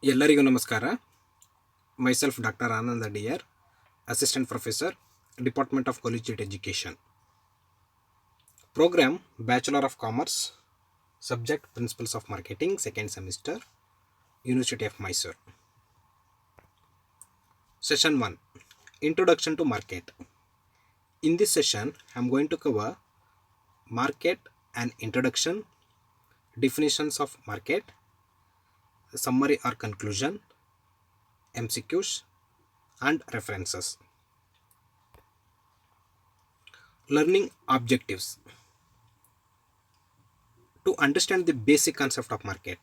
ಎಲ್ಲರಿಗೂ ನಮಸ್ಕಾರ. Myself doctor Ananda ಡಿಯರ್, assistant professor, department of collegiate education. Programme bachelor of commerce, subject principles of marketing, second semester, university of Mysuru. Session 1, Introduction to Market. In this session, I am going to cover market and introduction, definitions of market, summary or conclusion, MCQs, and references. Learning objectives. To understand the basic concept of market.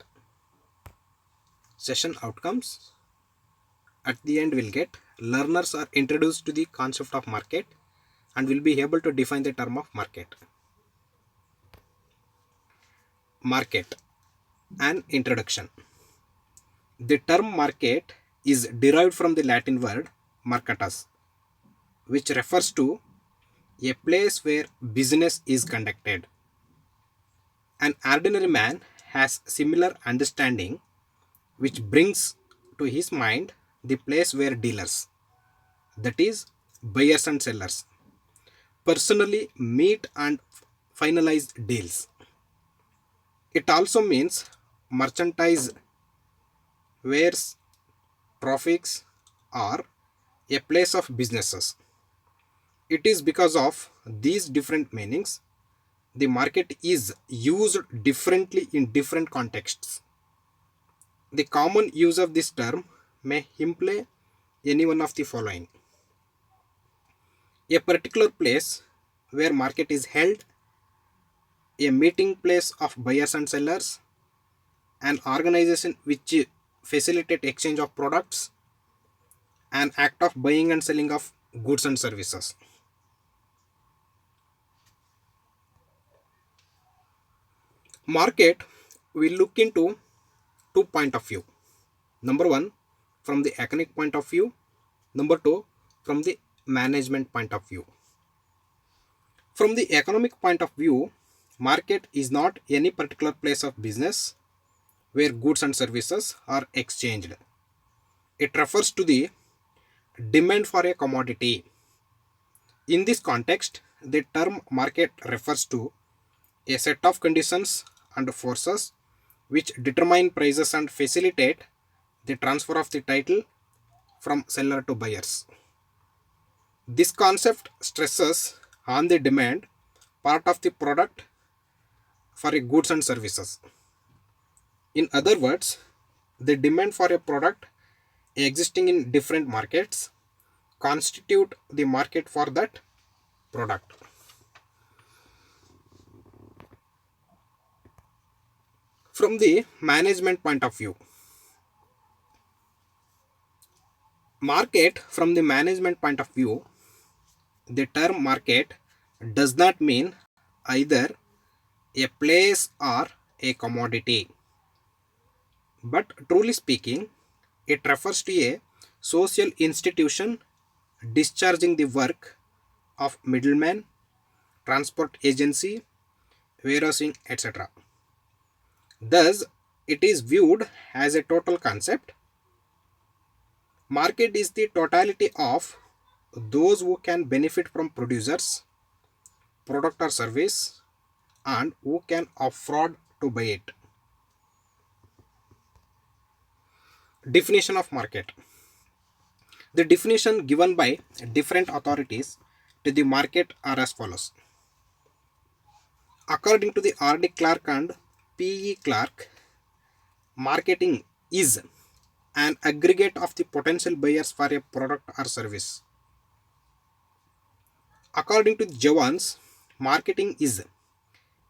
Session outcomes. At the end, we'll get learners are introduced to the concept of market and will be able to define the term of market. Market and introduction. The term market is derived from the Latin word marketus, which refers to a place where business is conducted. An ordinary man has similar understanding, which brings to his mind the place where dealers, that is, buyers and sellers, personally meet and finalize deals. It also means merchandise, wares, traffics, or a place of businesses. It is because of these different meanings the market is used differently in different contexts. The common use of this term may imply any one of the following: a particular place where market is held, a meeting place of buyers and sellers, an organization which facilitate exchange of products, an act of buying and selling of goods and services. Market will look into two point of view. Number one, from the economic point of view. Number two, from the management point of view. From the economic point of view, market is not any particular place of business where goods and services are exchanged. It refers to the demand for a commodity. In this context, the term market refers to a set of conditions and forces which determine prices and facilitate the transfer of the title from seller to buyers. This concept stresses on the demand part of the product for a goods and services. In other words, the demand for a product existing in different markets constitute the market for that product. From the management point of view, from the management point of view, the term market does not mean either a place or a commodity, but truly speaking, it refers to a social institution discharging the work of middleman, transport agency, warehousing, etc. Thus, it is viewed as a total concept. Market is the totality of those who can benefit from producers, product or service, and who can afford to buy it. Definition of market. The definition given by different authorities to the market are as follows. According to the R.D. Clark and P.E. Clark, marketing is an aggregate of the potential buyers for a product or service. According to Jones, marketing is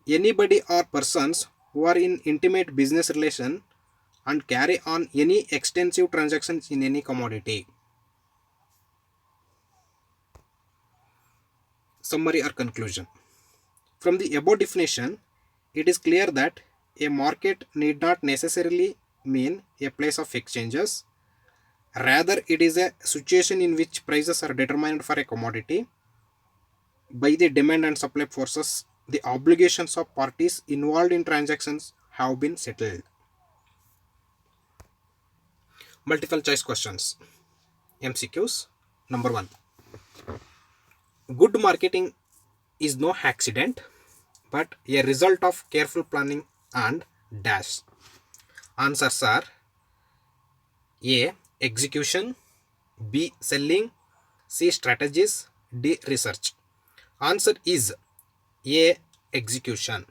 anybody or persons who are in intimate business relation and carry on any extensive transactions in any commodity. Summary or conclusion. From the above definition, it is clear that a market need not necessarily mean a place of exchanges. Rather, it is a situation in which prices are determined for a commodity by the demand and supply forces. The obligations of parties involved in transactions have been settled. Multiple choice questions. MCQs. Number 1. Good marketing is no accident but a result of careful planning and dash. Answers are A. Execution, B. Selling, C. Strategies, D. Research. Answer is A. Execution.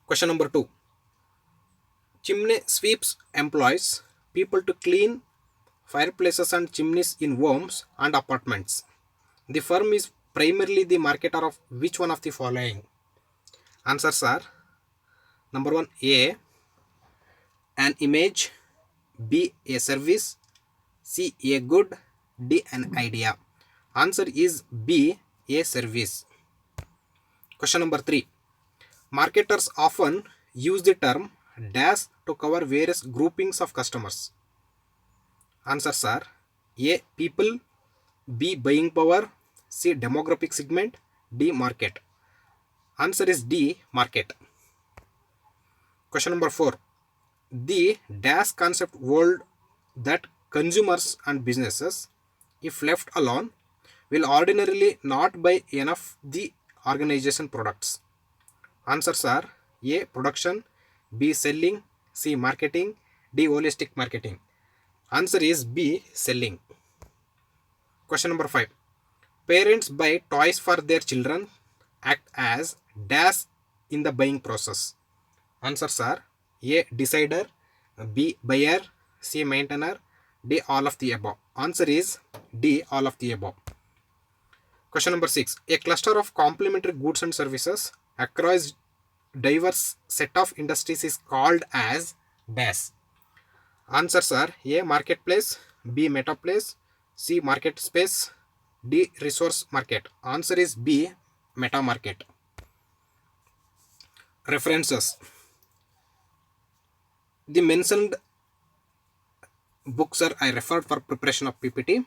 Question number 2. Chimney sweeps employs people to clean fireplaces and chimneys in homes and apartments. The firm is primarily the marketer of which one of the following? Answers are number 1 A. An image, B. A service, C. A good, D. An idea. Answer is B. A service. Question number 3. Marketers often use the term dash to cover various groupings of customers. Answers are A. People, B. Buying power, C. Demographic segment, D. Market. Answer is D. Market. Question number 4. The dash concept world that consumers and businesses, if left alone, will ordinarily not buy enough the organization products. Answers are A. Production, B. Selling, C. Marketing, D. Holistic marketing. Answer is B. Selling. Question number 5. Parents buy toys for their children, act as dash in the buying process. Answers are A. Decider, B. Buyer, C. Maintainer, D. All of the above. Answer is D. All of the above. Question number 6. A cluster of complementary goods and services across diverse set of industries is called as dash. Answers are A. Marketplace, B. Metaplace, C. Market space, D. Resource market. Answer is B. Meta market. References. The mentioned books are I referred for preparation of PPT.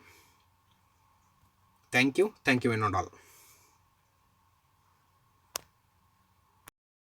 Thank you. Thank you, and all.